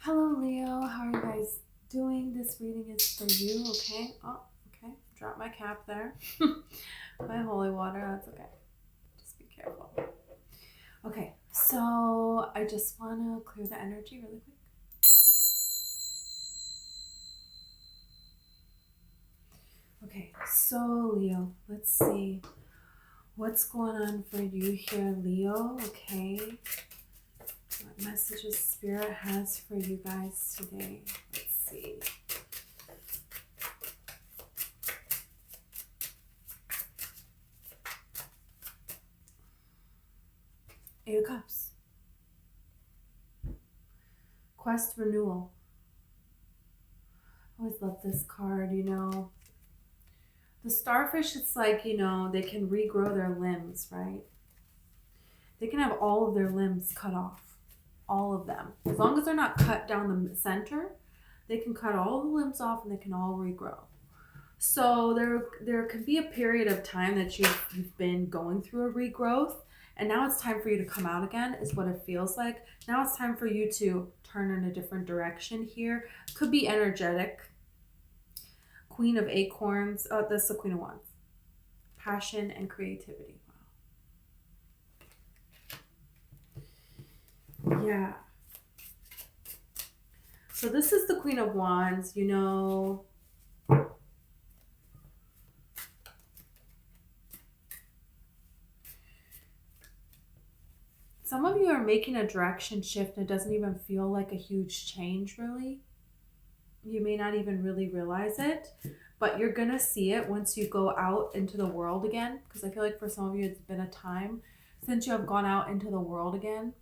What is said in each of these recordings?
Hello, Leo. How are you guys doing? This reading is for you, okay? Oh, okay. Drop my cap there. My holy water, that's okay. Just be careful. Okay, so I just want to clear the energy really quick. Okay, so Leo, let's see what's going on for you here, Leo, okay? What messages Spirit has for you guys today? Let's see. Eight of Cups. Quest renewal. I always love this card, you know. The starfish, it's like, you know, they can regrow their limbs, right? They can have all of their limbs cut off. All of them. As long as they're not cut down the center, they can cut all the limbs off and they can all regrow. So there can be a period of time that you've been going through a regrowth, and now it's time for you to come out again, is what it feels like. Now it's time for you to turn in a different direction here. Could be energetic. Queen of Acorns. Oh, that's the Queen of Wands. Passion and creativity. Wow. Yeah. So this is the Queen of Wands, you know. Some of you are making a direction shift and it doesn't even feel like a huge change, really. You may not even really realize it, but you're going to see it once you go out into the world again. Because I feel like for some of you, it's been a time since you have gone out into the world again.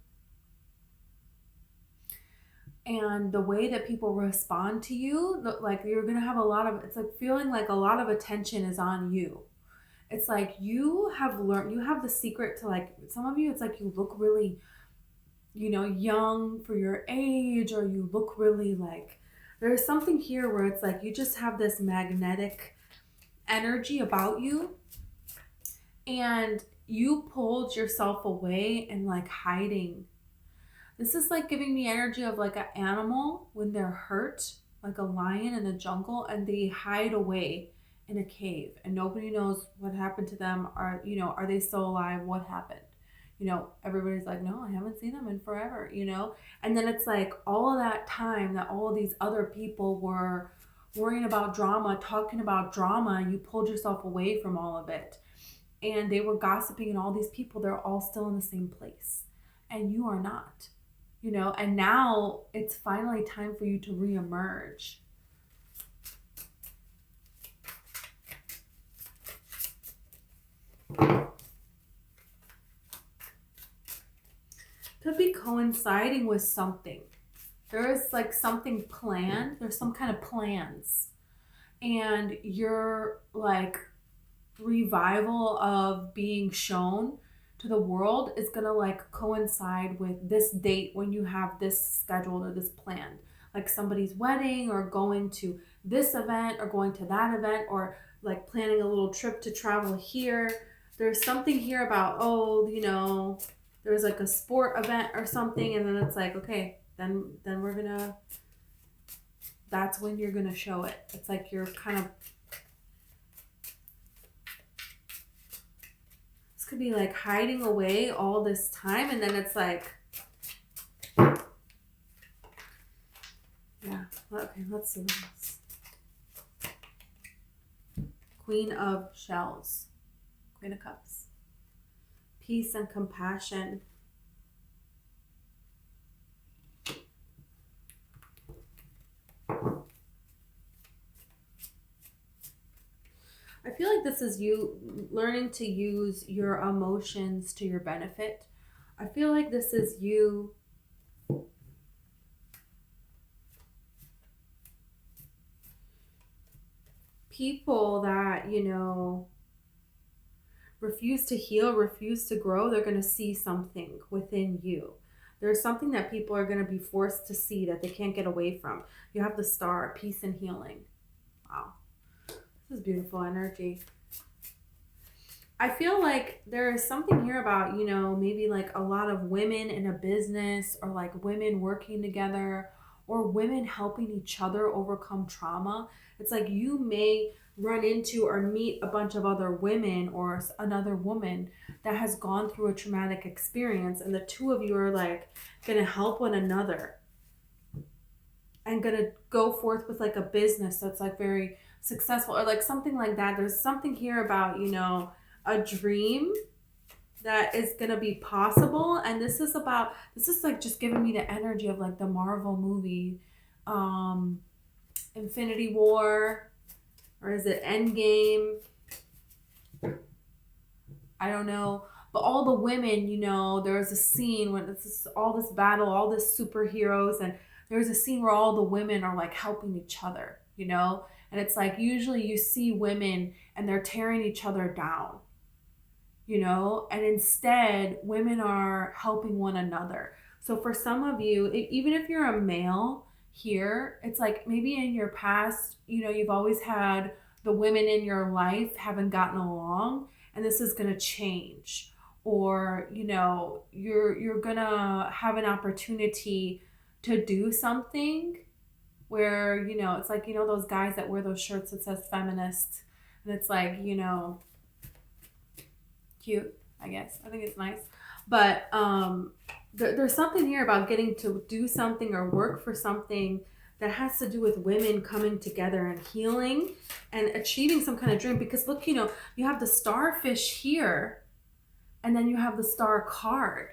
And the way that people respond to you, like you're going to have a lot of, it's like feeling like a lot of attention is on you. It's like you have learned, you have the secret to, like, some of you, it's like you look really, you know, young for your age, or you look really like, there's something here where it's like you just have this magnetic energy about you, and you pulled yourself away and like hiding. This is like giving me energy of like an animal when they're hurt, like a lion in the jungle, and they hide away in a cave and nobody knows what happened to them. Are, you know, are they still alive? What happened? You know, everybody's like, no, I haven't seen them in forever, you know? And then it's like all of that time that all of these other people were worrying about drama, talking about drama, you pulled yourself away from all of it. And they were gossiping, and all these people, they're all still in the same place. And you are not, you know? And now it's finally time for you to reemerge. Could be coinciding with something. There is like something planned. There's some kind of plans. And your like revival of being shown to the world is going to like coincide with this date when you have this scheduled or this planned. Like somebody's wedding, or going to this event, or going to that event, or like planning a little trip to travel here. There's something here about, oh, you know, there's like a sport event or something, and then it's like, okay, then we're gonna, that's when you're gonna show it. It's like you're kind of, this could be like hiding away all this time, and then it's like, yeah, okay, let's see this. Queen of Shells, Queen of Cups. Peace and compassion. I feel like this is you learning to use your emotions to your benefit. I feel like this is you people that, you know, refuse to heal, refuse to grow, they're going to see something within you. There's something that people are going to be forced to see that they can't get away from. You have the Star, peace and healing. Wow. This is beautiful energy. I feel like there is something here about, you know, maybe like a lot of women in a business, or like women working together, or women helping each other overcome trauma. It's like you may run into or meet a bunch of other women or another woman that has gone through a traumatic experience, and the two of you are like gonna help one another and gonna go forth with like a business that's like very successful or like something like that. There's something here about, you know, a dream that is gonna be possible. And this is like just giving me the energy of like the Marvel movie, Infinity War, or is it Endgame? I don't know. But all the women, you know, there's a scene when it's all this battle, all this superheroes, and there's a scene where all the women are like helping each other, you know? And it's like usually you see women and they're tearing each other down, you know? And instead, women are helping one another. So for some of you, even if you're a male here, it's like maybe in your past, you know, you've always had the women in your life haven't gotten along, and this is going to change. Or, you know, you're going to have an opportunity to do something where, you know, it's like, you know, those guys that wear those shirts that says feminist, and it's like, you know, cute, I guess. I think it's nice. But there's something here about getting to do something or work for something that has to do with women coming together and healing and achieving some kind of dream. Because look, you know, you have the starfish here, and then you have the star card.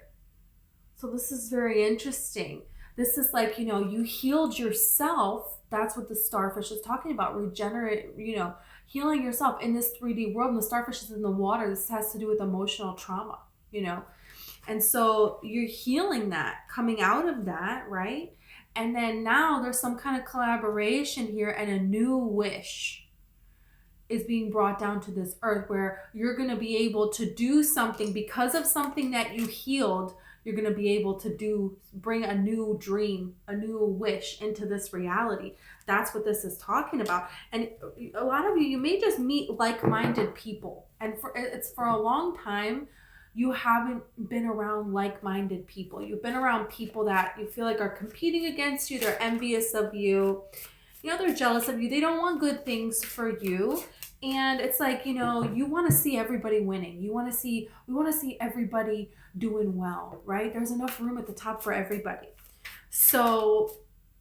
So this is very interesting. This is like, you know, you healed yourself. That's what the starfish is talking about. Regenerate, you know, healing yourself in this 3D world. And the starfish is in the water. This has to do with emotional trauma, you know. And so you're healing that, coming out of that, right? And then now there's some kind of collaboration here, and a new wish is being brought down to this earth where you're going to be able to do something because of something that you healed. You're going to be able to bring a new dream, a new wish into this reality. That's what this is talking about. And a lot of you may just meet like-minded people. And for a long time, you haven't been around like-minded people. You've been around people that you feel like are competing against you. They're envious of you. You know, they're jealous of you. They don't want good things for you. And it's like, you know, you want to see everybody winning. We want to see everybody doing well, right? There's enough room at the top for everybody. So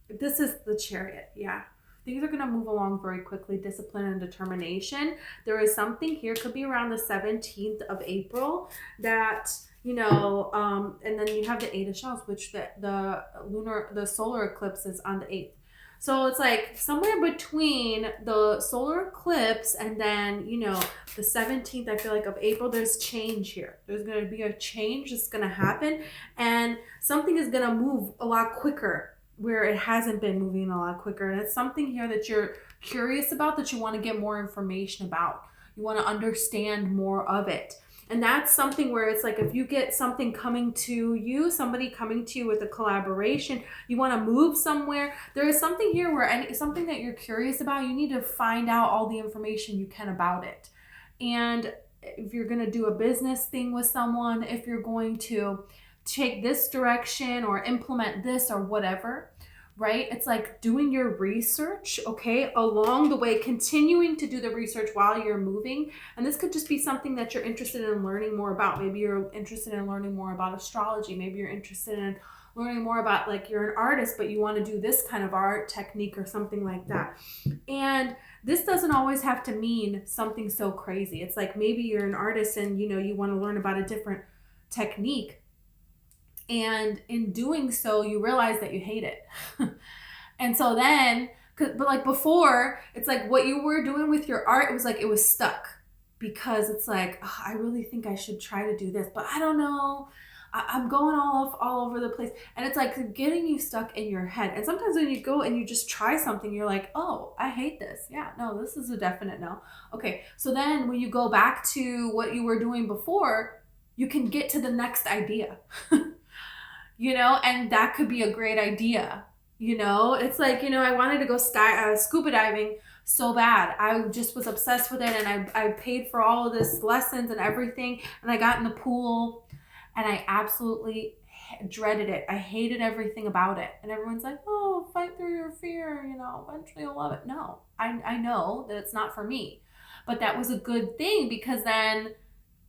this is the Chariot. Yeah. Things are going to move along very quickly. Discipline and determination. There is something here, could be around the 17th of April that, you know, and then you have the 8 of Shells, which the solar eclipse is on the 8th. So it's like somewhere between the solar eclipse and then, you know, the 17th, I feel like, of April, there's change here. There's going to be a change that's going to happen, and something is going to move a lot quicker where it hasn't been moving a lot quicker. And it's something here that you're curious about, that you want to get more information about. You want to understand more of it. And that's something where it's like, if you get something coming to you, somebody coming to you with a collaboration, you want to move somewhere. There is something here where something that you're curious about, you need to find out all the information you can about it. And if you're going to do a business thing with someone, if you're going to take this direction or implement this or whatever, right? It's like doing your research, okay, along the way, continuing to do the research while you're moving. And this could just be something that you're interested in learning more about. Maybe you're interested in learning more about astrology. Maybe you're interested in learning more about, like, you're an artist, but you want to do this kind of art technique or something like that. And this doesn't always have to mean something so crazy. It's like maybe you're an artist and, you know, you want to learn about a different technique. And in doing so, you realize that you hate it. And so then, but like before, it's like what you were doing with your art, it was like it was stuck. Because it's like, oh, I really think I should try to do this, but I don't know. I'm going all over the place. And it's like getting you stuck in your head. And sometimes when you go and you just try something, you're like, oh, I hate this. Yeah, no, this is a definite no. Okay, so then when you go back to what you were doing before, you can get to the next idea. You know, and that could be a great idea. You know, it's like, you know, I wanted to go scuba diving so bad. I just was obsessed with it, and I paid for all of this lessons and everything, and I got in the pool, and I absolutely dreaded it. I hated everything about it. And everyone's like, oh, fight through your fear, you know, eventually you'll love it. No, I know that it's not for me. But that was a good thing, because then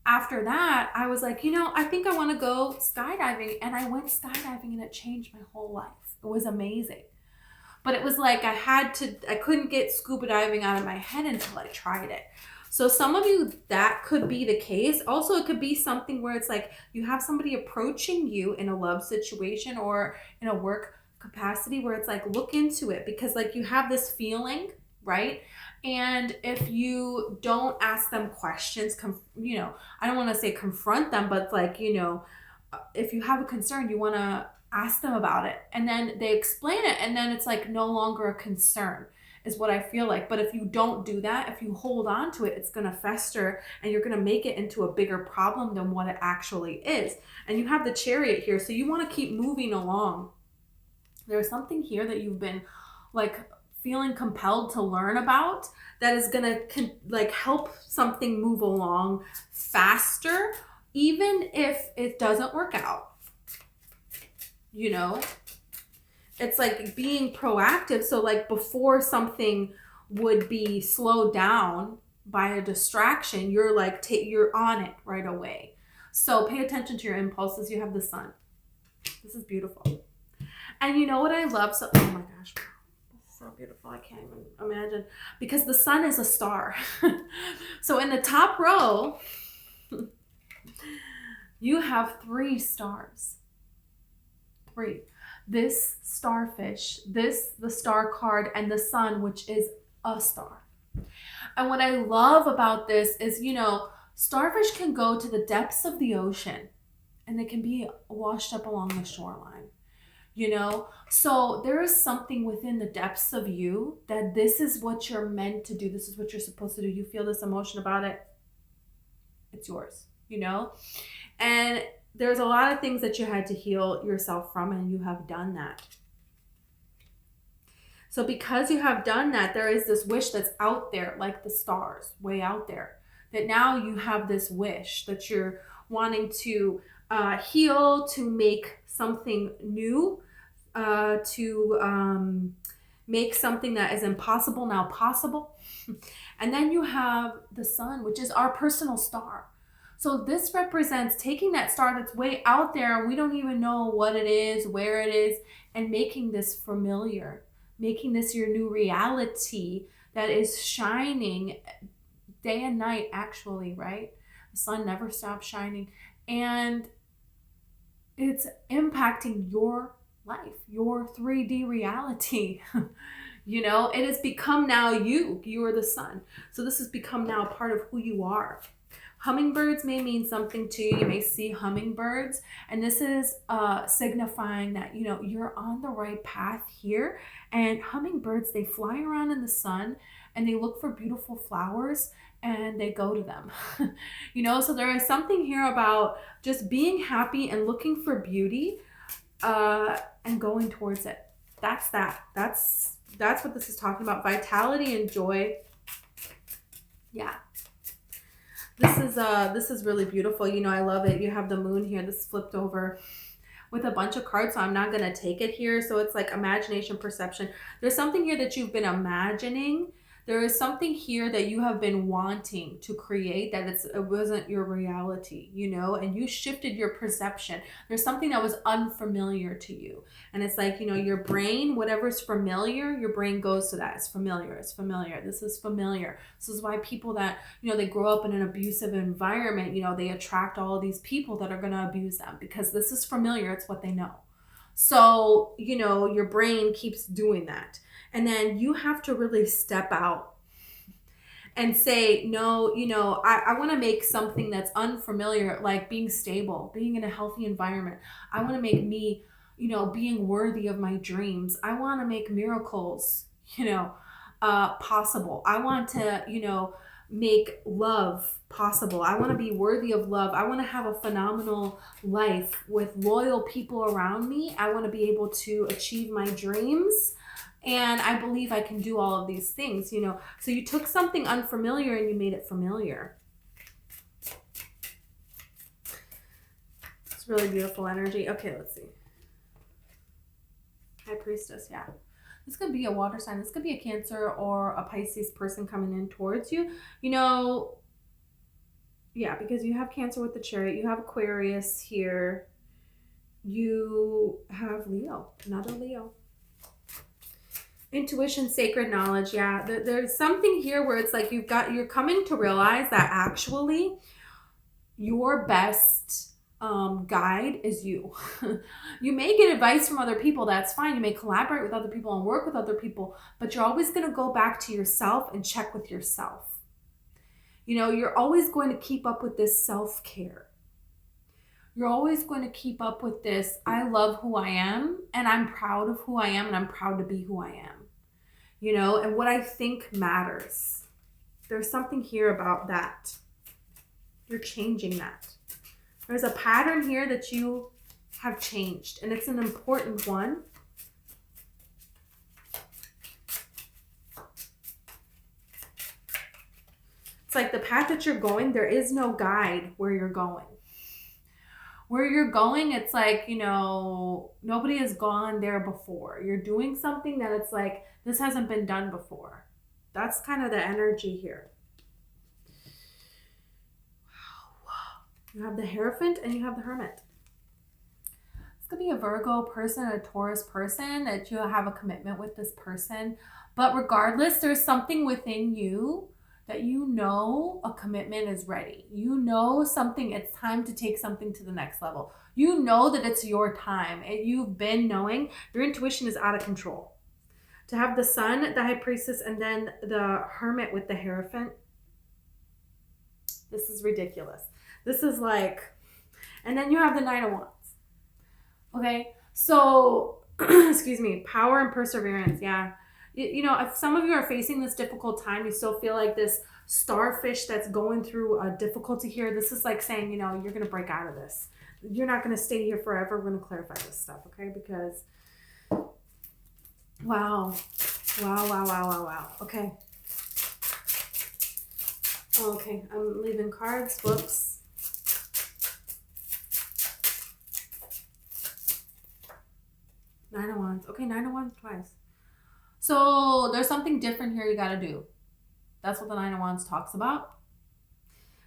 after that, I was like, you know, I think I want to go skydiving. And I went skydiving and it changed my whole life. It was amazing. But it was like I couldn't get scuba diving out of my head until I tried it. So some of you, that could be the case. Also, it could be something where it's like you have somebody approaching you in a love situation or in a work capacity where it's like, look into it, because like you have this feeling, right? And if you don't ask them questions, you know, I don't want to say confront them, but like, you know, if you have a concern, you want to ask them about it, and then they explain it, and then it's like no longer a concern, is what I feel like. But if you don't do that, if you hold on to it, it's going to fester and you're going to make it into a bigger problem than what it actually is. And you have the Chariot here, so you want to keep moving along. There's something here that you've been like feeling compelled to learn about that is going to like help something move along faster, even if it doesn't work out. You know, it's like being proactive. So like before something would be slowed down by a distraction, you're like, you're on it right away. So pay attention to your impulses. You have the Sun. This is beautiful. And you know what I love? So, oh my gosh, it's so beautiful. I can't even imagine, because the Sun is a star. So in the top row, you have 3 stars. 3. This starfish, the star card, and the Sun, which is a star. And what I love about this is, you know, starfish can go to the depths of the ocean and they can be washed up along the shoreline, you know? So there is something within the depths of you that this is what you're meant to do. This is what you're supposed to do. You feel this emotion about it. It's yours, you know? And there's a lot of things that you had to heal yourself from, and you have done that. So because you have done that, there is this wish that's out there, like the stars, way out there, that now you have this wish that you're wanting to heal, to make something new, to make something that is impossible now possible. And then you have the Sun, which is our personal star. So this represents taking that star that's way out there, and we don't even know what it is, where it is, and making this familiar, making this your new reality that is shining day and night, actually, right? The Sun never stops shining, and it's impacting your life, your 3D reality. You know, it has become now you are the Sun. So this has become now a part of who you are. Hummingbirds may mean something to you. You may see hummingbirds, and this is signifying that, you know, you're on the right path here. And hummingbirds, they fly around in the sun and they look for beautiful flowers and they go to them. You know, so there is something here about just being happy and looking for beauty and going towards it. That's what this is talking about. Vitality and joy. Yeah. This is really beautiful. You know, I love it. You have the moon here. This flipped over with a bunch of cards, so I'm not going to take it here. So it's like imagination, perception. There's something here that you've been imagining. There is something here that you have been wanting to create that it wasn't your reality, you know, and you shifted your perception. There's something that was unfamiliar to you. And it's like, you know, your brain, whatever's familiar, your brain goes to that. It's familiar. It's familiar. This is familiar. This is why people that, you know, they grow up in an abusive environment, you know, they attract all of these people that are going to abuse them because this is familiar. It's what they know. So, you know, your brain keeps doing that. And then you have to really step out and say, no, you know, I want to make something that's unfamiliar, like being stable, being in a healthy environment. I want to make me, you know, being worthy of my dreams. I want to make miracles, you know, possible. I want to, you know, make love possible. I want to be worthy of love. I want to have a phenomenal life with loyal people around me. I want to be able to achieve my dreams. And I believe I can do all of these things, you know. So you took something unfamiliar and you made it familiar. It's really beautiful energy. Okay, let's see. High Priestess, yeah. This could be a water sign. This could be a Cancer or a Pisces person coming in towards you. You know, yeah, because you have Cancer with the Chariot. You have Aquarius here. You have Leo, another Leo. Intuition, sacred knowledge. Yeah, there's something here where it's like you're coming to realize that actually your best guide is you. You may get advice from other people, that's fine. You may collaborate with other people and work with other people, but you're always going to go back to yourself and check with yourself. You know, you're always going to keep up with this self-care. You're always going to keep up with this, I love who I am, and I'm proud of who I am, and I'm proud to be who I am. You know, and what I think matters. There's something here about that. You're changing that. There's a pattern here that you have changed, and it's an important one. It's like the path that you're going, there is no guide where you're going. Where you're going, it's like, you know, nobody has gone there before. You're doing something that it's like, this hasn't been done before. That's kind of the energy here. You have the Hierophant and you have the Hermit. It's going to be a Virgo person, a Taurus person, that you have a commitment with this person. But regardless, there's something within you that you know a commitment is ready. You know something, it's time to take something to the next level. You know that it's your time. And you've been knowing your intuition is out of control. To have the Sun, the High Priestess, and then the Hermit with the Hierophant. This is ridiculous. This is like, and then you have the Nine of Wands. Okay, so, excuse me, power and perseverance, yeah. You know, if some of you are facing this difficult time, you still feel like this starfish that's going through a difficulty here. This is like saying, you know, you're going to break out of this. You're not going to stay here forever. We're going to clarify this stuff, okay? Because, wow. Okay. Okay, I'm leaving cards. Whoops. Nine of Wands. Okay, Nine of Wands twice. So there's something different here you got to do. That's what the Nine of Wands talks about.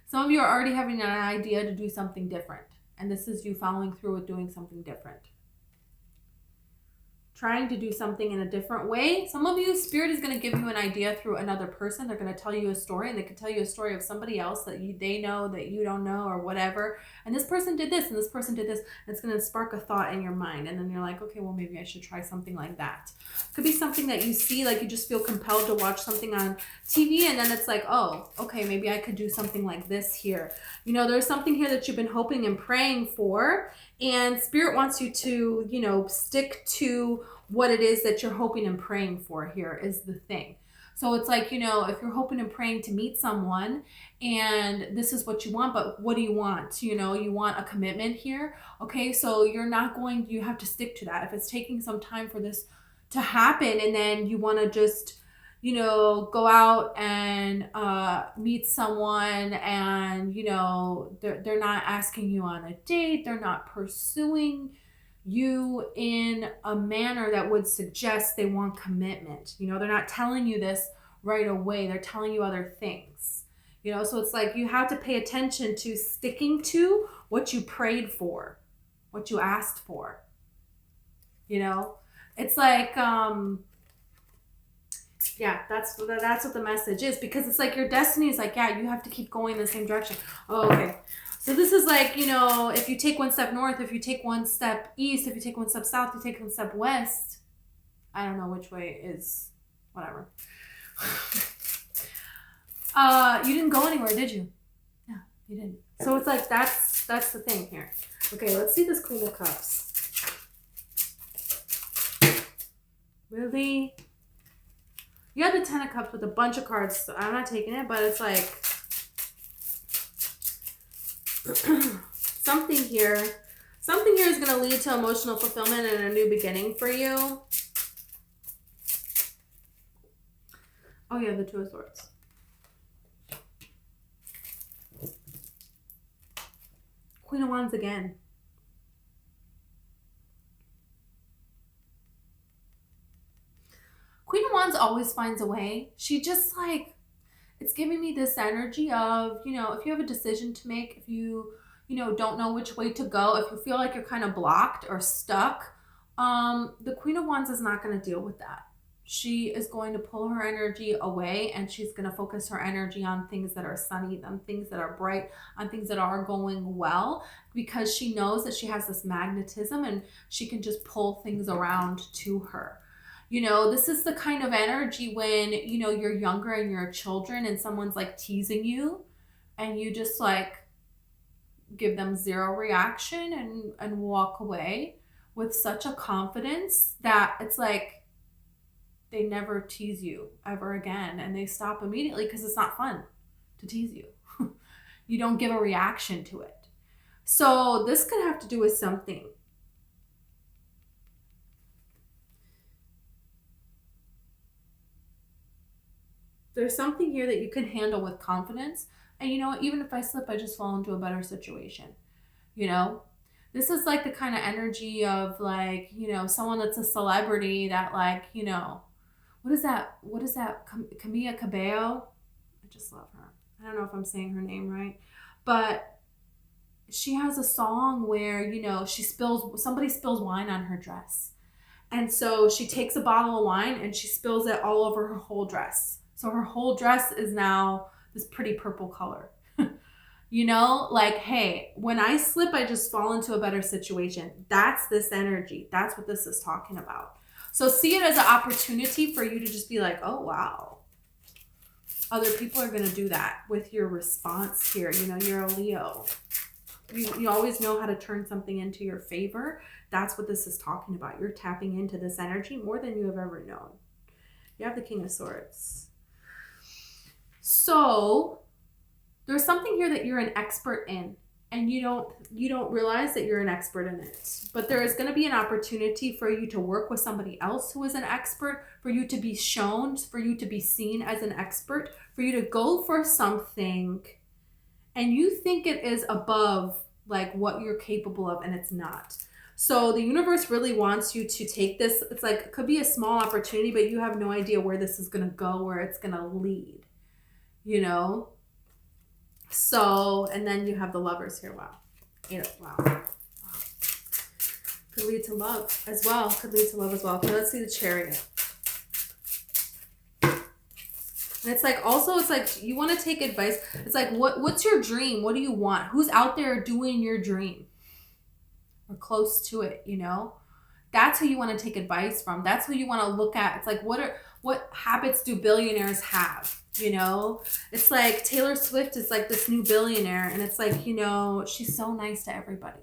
Some of you are already having an idea to do something different. And this is you following through with doing something different. Trying to do something in a different way. Some of you, Spirit is going to give you an idea through another person. They're going to tell you a story, and they could tell you a story of somebody else that they know that you don't know or whatever. And this person did this and this person did this. And it's going to spark a thought in your mind. And then you're like, okay, well, maybe I should try something like that. Could be something that you see, like you just feel compelled to watch something on TV. And then it's like, oh, okay, maybe I could do something like this here. You know, there's something here that you've been hoping and praying for. And Spirit wants you to, you know, stick to what it is that you're hoping and praying for here is the thing. So it's like, you know, if you're hoping and praying to meet someone and this is what you want, but what do you want? You know, you want a commitment here. Okay, so you have to stick to that. If it's taking some time for this to happen and then you want to just, you know, go out and meet someone and, you know, they're not asking you on a date. They're not pursuing you in a manner that would suggest they want commitment. You know, they're not telling you this right away. They're telling you other things. You know, so it's like you have to pay attention to sticking to what you prayed for, what you asked for. You know, it's like, yeah, that's what the message is, because it's like your destiny is like, yeah, you have to keep going in the same direction. Oh, okay. So this is like, you know, if you take one step north, if you take one step east, if you take one step south, you take one step west. I don't know which way is whatever. You didn't go anywhere, did you? No, you didn't. So it's like that's the thing here. Okay, let's see this Queen of Cups. Really? You have the Ten of Cups with a bunch of cards. So I'm not taking it, but it's like something here is going to lead to emotional fulfillment and a new beginning for you. Oh yeah, the Two of Swords. Queen of Wands again. Wands always finds a way. She just like, it's giving me this energy of, you know, if you have a decision to make, if you know, don't know which way to go, if you feel like you're kind of blocked or stuck, the Queen of Wands is not going to deal with that. She is going to pull her energy away, and she's going to focus her energy on things that are sunny, on things that are bright, on things that are going well, because she knows that she has this magnetism and she can just pull things around to her. You know, this is the kind of energy when, you know, you're younger and you're children and someone's like teasing you and you just like give them zero reaction and walk away with such a confidence that it's like they never tease you ever again, and they stop immediately because it's not fun to tease you. You don't give a reaction to it. So this could have to do with something. There's something here that you can handle with confidence. And you know what, even if I slip, I just fall into a better situation. You know, this is like the kind of energy of like, you know, someone that's a celebrity that like, you know, what is that? Camila Cabello? I just love her. I don't know if I'm saying her name right, but she has a song where, you know, somebody spills wine on her dress. And so she takes a bottle of wine and she spills it all over her whole dress. So her whole dress is now this pretty purple color. You know, like, hey, when I slip, I just fall into a better situation. That's this energy. That's what this is talking about. So see it as an opportunity for you to just be like, oh, wow. Other people are going to do that with your response here. You know, you're a Leo. You always know how to turn something into your favor. That's what this is talking about. You're tapping into this energy more than you have ever known. You have the King of Swords. So there's something here that you're an expert in, and you don't realize that you're an expert in it. But there is going to be an opportunity for you to work with somebody else who is an expert, for you to be shown, for you to be seen as an expert, for you to go for something and you think it is above like what you're capable of, and it's not. So the universe really wants you to take this. It's like, it could be a small opportunity, but you have no idea where this is going to go, where it's going to lead, you know? So, and then you have the Lovers here. Wow. Wow. Could lead to love as well. Okay, let's see the Chariot. And it's like, also, it's like, you want to take advice. It's like, what's your dream? What do you want? Who's out there doing your dream? Or close to it, you know? That's who you want to take advice from. That's who you want to look at. It's like, what habits do billionaires have? You know, it's like Taylor Swift is like this new billionaire, and it's like, you know, she's so nice to everybody.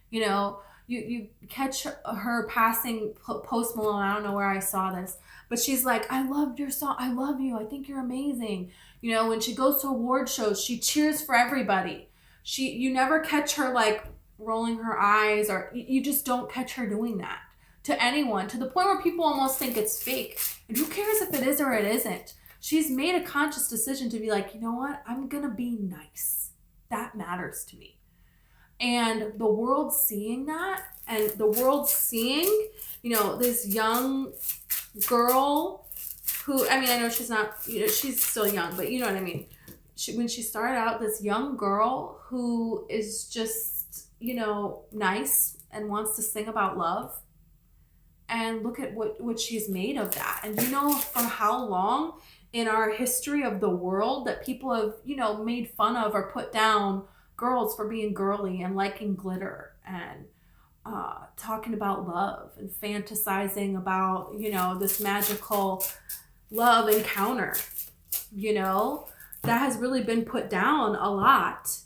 You know, you catch her passing Post Malone. I don't know where I saw this, but she's like, I loved your song. I love you. I think you're amazing. You know, when she goes to award shows, she cheers for everybody. You never catch her like rolling her eyes, or you just don't catch her doing that to anyone, to the point where people almost think it's fake. And who cares if it is or it isn't? She's made a conscious decision to be like, you know what? I'm going to be nice. That matters to me. And the world seeing that, and the world seeing, you know, this young girl who, I mean, I know she's not, you know, she's still young, but you know what I mean? When she started out, this young girl who is just, you know, nice and wants to sing about love. And look at what she's made of that. And you know, for how long in our history of the world that people have, you know, made fun of or put down girls for being girly and liking glitter and talking about love and fantasizing about, you know, this magical love encounter, you know, that has really been put down a lot.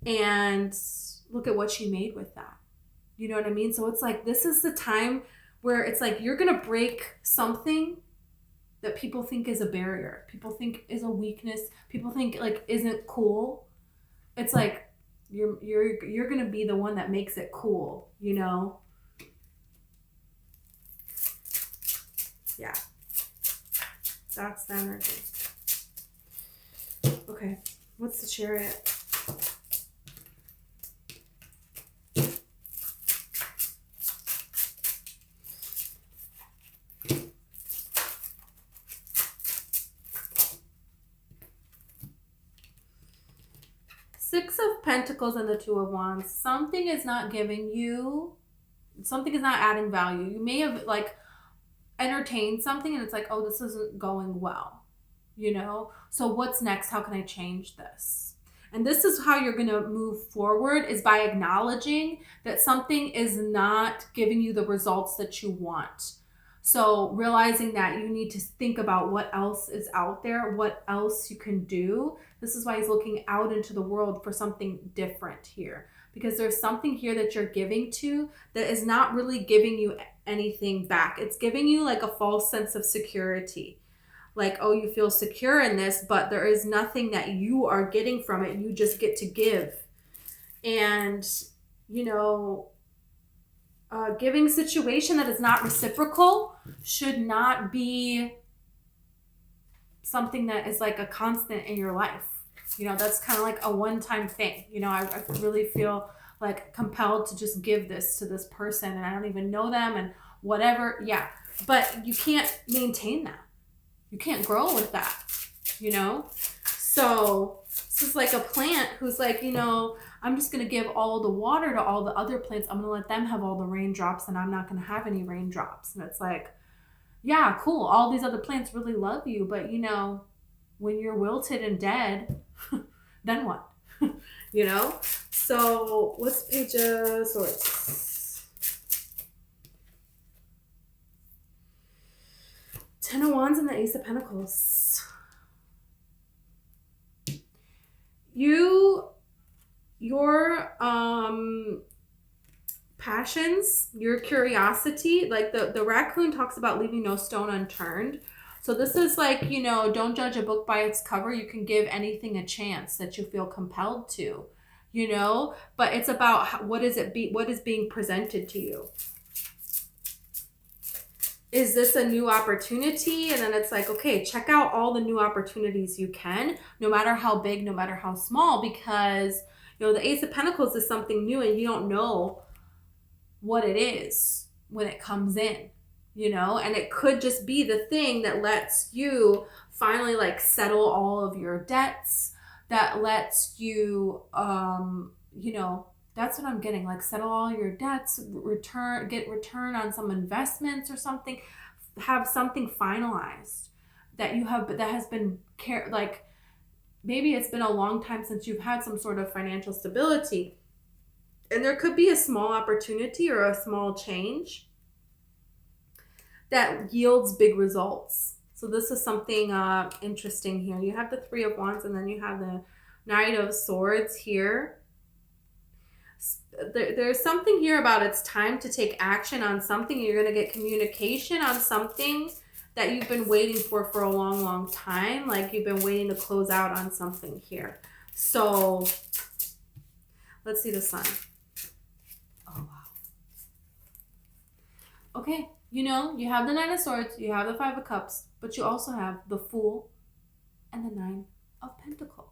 And look at what she made with that. You know what I mean? So it's like, this is the time where it's like, you're going to break something that people think is a barrier. People think is a weakness. People think like isn't cool. It's like, you're going to be the one that makes it cool, you know? Yeah. That's the energy. Okay. What's the Chariot? Pentacles and the Two of Wands, something is not giving you, something is not adding value. You may have like entertained something and it's like, oh, this isn't going well, you know? So what's next? How can I change this? And this is how you're going to move forward, is by acknowledging that something is not giving you the results that you want. So realizing that you need to think about what else is out there, what else you can do. This is why he's looking out into the world for something different here, because there's something here that you're giving to that is not really giving you anything back. It's giving you like a false sense of security. Like, oh, you feel secure in this, but there is nothing that you are getting from it. You just get to give. And, you know, giving situation that is not reciprocal should not be something that is like a constant in your life. You know, that's kind of like a one-time thing. You know, I really feel like compelled to just give this to this person and I don't even know them and whatever. Yeah, but you can't maintain that. You can't grow with that, you know? So this is like a plant who's like, you know, I'm just going to give all the water to all the other plants. I'm going to let them have all the raindrops and I'm not going to have any raindrops. And it's like, yeah, cool. All these other plants really love you. But, you know, when you're wilted and dead, then what? You know? So what's Page of Swords? 10 of Wands and the Ace of Pentacles. Your passions, your curiosity, like the raccoon talks about leaving no stone unturned. So this is like, you know, don't judge a book by its cover. You can give anything a chance that you feel compelled to, you know, but it's about what is being presented to you. Is this a new opportunity? And then it's like, okay, check out all the new opportunities you can, no matter how big, no matter how small, because, you know, the Ace of Pentacles is something new and you don't know what it is when it comes in, you know, and it could just be the thing that lets you finally like settle all of your debts, that lets you, you know, that's what I'm getting, like settle all your debts, get return on some investments or something, have something finalized that you have, that has been like, maybe it's been a long time since you've had some sort of financial stability. And there could be a small opportunity or a small change that yields big results. So this is something interesting here. You have the Three of Wands and then you have the Knight of Swords here. There's something here about it's time to take action on something. You're going to get communication on something that you've been waiting for a long, long time. Like you've been waiting to close out on something here. So let's see the Sun. Oh, wow. Okay. You know, you have the Nine of Swords, you have the Five of Cups, but you also have the Fool and the Nine of Pentacles.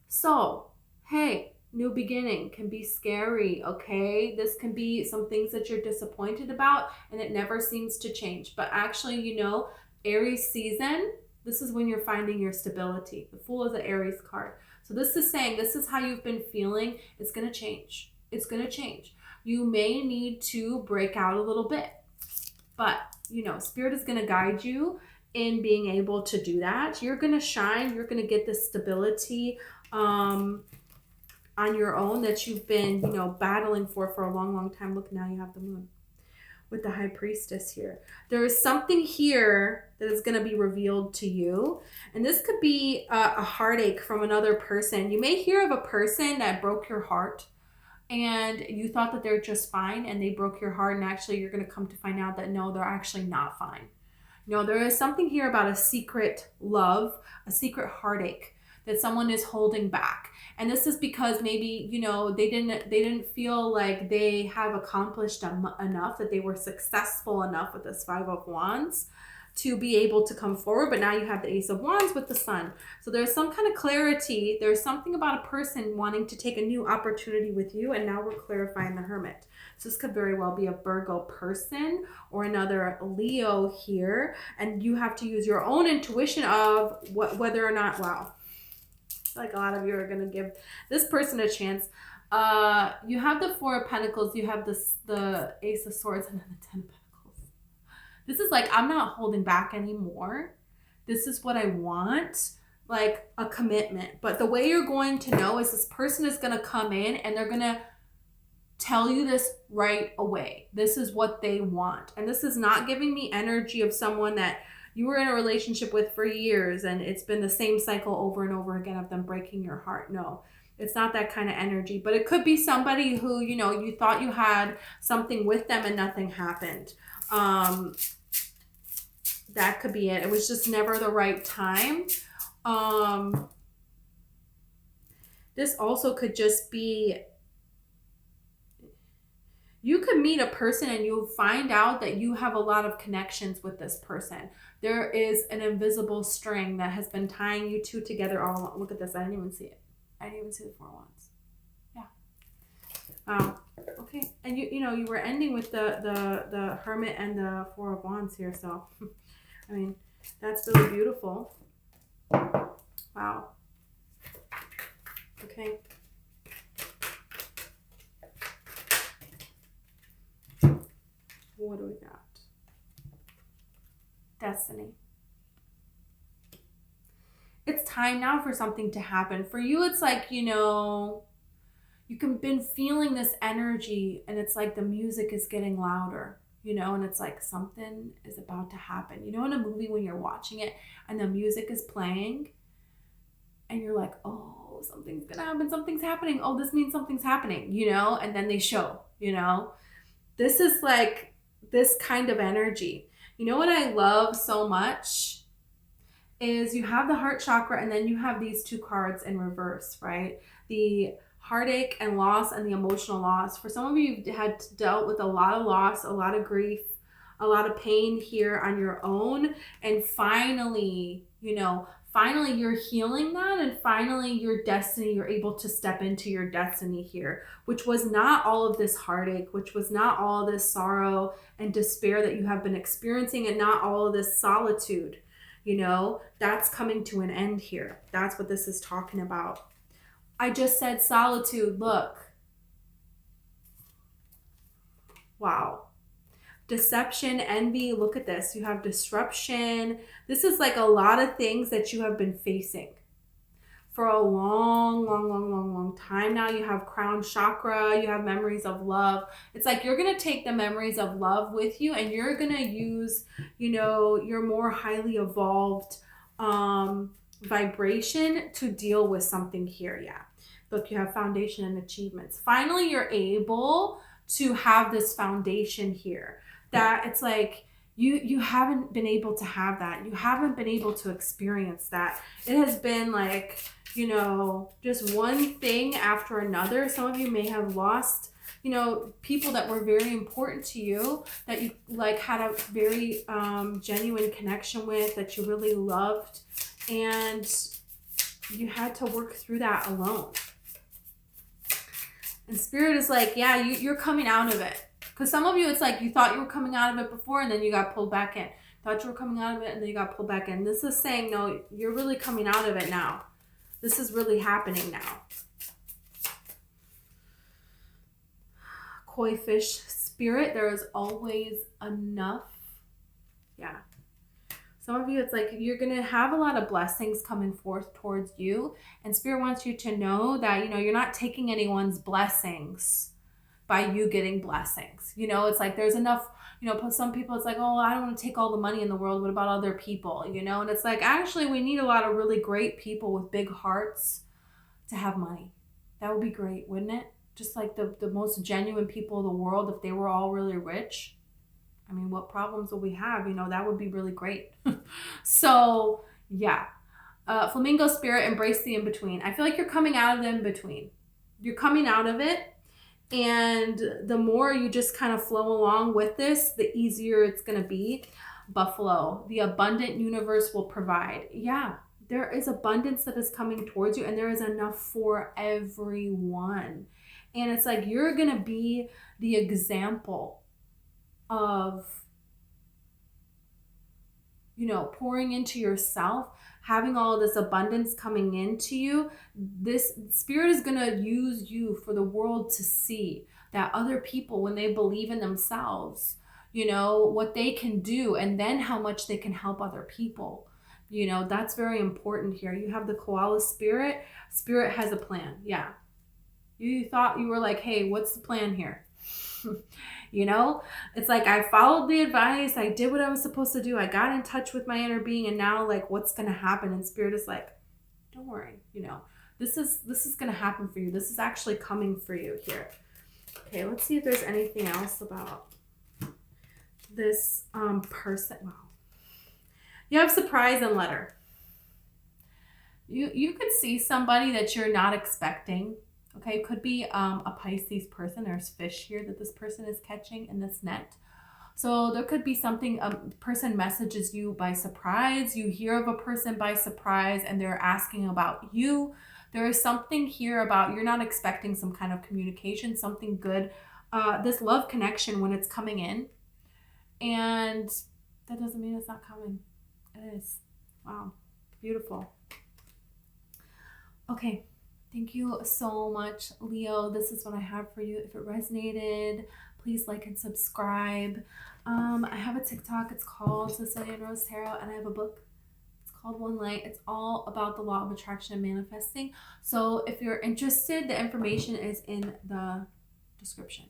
So, hey, new beginning can be scary, okay? This can be some things that you're disappointed about and it never seems to change. But actually, you know, Aries season, this is when you're finding your stability. The Fool is an Aries card. So this is saying this is how you've been feeling. It's going to change. It's going to change. You may need to break out a little bit. But, you know, Spirit is going to guide you in being able to do that. You're going to shine. You're going to get this stability on your own that you've been, you know, battling for a long, long time. Look, now you have the Moon with the High Priestess here. There is something here that is going to be revealed to you. And this could be a heartache from another person. You may hear of a person that broke your heart and you thought that they're just fine and they broke your heart, and actually you're going to come to find out that no, they're actually not fine. No, there is something here about a secret love, a secret heartache that someone is holding back. And this is because maybe, you know, they didn't feel like they have accomplished enough, that they were successful enough with this Five of Wands to be able to come forward. But now you have the Ace of Wands with the Sun. So there's some kind of clarity. There's something about a person wanting to take a new opportunity with you. And now we're clarifying the Hermit. So this could very well be a Virgo person or another Leo here. And you have to use your own intuition of whether or not, wow, Like a lot of you are going to give this person a chance. You have the Four of Pentacles, you have the Ace of Swords, and then the Ten of Pentacles. This is like, I'm not holding back anymore. This is what I want, like a commitment. But the way you're going to know is this person is going to come in and they're going to tell you this right away. This is what they want. And this is not giving me energy of someone that you were in a relationship with for years and it's been the same cycle over and over again of them breaking your heart. No, it's not that kind of energy. But it could be somebody who, you know, you thought you had something with them and nothing happened. That could be it. It was just never the right time. This also could just be, you could meet a person and you'll find out that you have a lot of connections with this person. There is an invisible string that has been tying you two together all along. Look at this. I didn't even see it. I didn't even see the Four of Wands. Yeah. Wow. Okay. And you know, you were ending with the Hermit and the Four of Wands here. So, I mean, that's really beautiful. Wow. Okay. What do we got? Destiny. It's time now for something to happen. For you, it's like, you know, you can been feeling this energy and it's like the music is getting louder, you know, and it's like something is about to happen. You know, in a movie when you're watching it and the music is playing and you're like, oh, something's gonna happen, something's happening. Oh, this means something's happening, you know, and then they show, you know. This is like this kind of energy. You know what I love so much is you have the heart chakra and then you have these two cards in reverse, right? The heartache and loss and the emotional loss. For some of you, you've had dealt with a lot of loss, a lot of grief, a lot of pain here on your own. And finally, you know, finally you're healing that, and finally your destiny, you're able to step into your destiny here, which was not all of this heartache, which was not all of this sorrow and despair that you have been experiencing, and not all of this solitude. You know, that's coming to an end here. That's what this is talking about. I just said solitude. Look. Wow. Deception, envy. Look at this. You have disruption. This is like a lot of things that you have been facing for a long time now. You have crown chakra. You have memories of love. It's like you're going to take the memories of love with you, and you're going to use, you know, your more highly evolved vibration to deal with something here. Yeah. Look, you have foundation and achievements. Finally, you're able to have this foundation here that it's like you haven't been able to have that. You haven't been able to experience that. It has been like, you know, just one thing after another. Some of you may have lost, you know, people that were very important to you, that you like had a very genuine connection with, that you really loved, and you had to work through that alone. And Spirit is like, yeah, you're coming out of it. Because some of you, it's like you thought you were coming out of it before and then you got pulled back in. Thought you were coming out of it and then you got pulled back in. This is saying, no, you're really coming out of it now. This is really happening now. Koi fish spirit, there is always enough. Yeah. Some of you, it's like you're going to have a lot of blessings coming forth towards you. And Spirit wants you to know that, you know, you're not taking anyone's blessings by you getting blessings. You know, it's like there's enough, you know, some people, it's like, oh, I don't want to take all the money in the world. What about other people? You know, and it's like, actually, we need a lot of really great people with big hearts to have money. That would be great, wouldn't it? Just like the most genuine people in the world, if they were all really rich. I mean, what problems will we have? You know, that would be really great. So, yeah. Flamingo spirit, embrace the in-between. I feel like you're coming out of the in-between. You're coming out of it. And the more you just kind of flow along with this, the easier it's going to be. Buffalo, the abundant universe will provide. Yeah, there is abundance that is coming towards you, and there is enough for everyone. And it's like you're going to be the example of pouring into yourself, having all of this abundance coming into you, this spirit is going to use you for the world to see that other people, when they believe in themselves, what they can do, and then how much they can help other people. That's very important here. You have the koala spirit. Spirit has a plan. Yeah. You thought, you were like, hey, what's the plan here? It's like, I followed the advice. I did what I was supposed to do. I got in touch with my inner being, and now, like, what's going to happen? And spirit is like, don't worry. This is going to happen for you. This is actually coming for you here. Okay. Let's see if there's anything else about this person. Wow. You have surprise and letter. You could see somebody that you're not expecting. Okay, could be a Pisces person. There's fish here that this person is catching in this net. So there could be something, a person messages you by surprise. You hear of a person by surprise and they're asking about you. There is something here about you're not expecting some kind of communication, something good. This love connection when it's coming in. And that doesn't mean it's not coming. It is. Wow. Beautiful. Okay. Thank you so much, Leo. This is what I have for you. If it resonated, please like and subscribe. I have a TikTok. It's called SicilianRoseTarot, and I have a book. It's called One Light. It's all about the law of attraction and manifesting. So if you're interested, the information is in the description.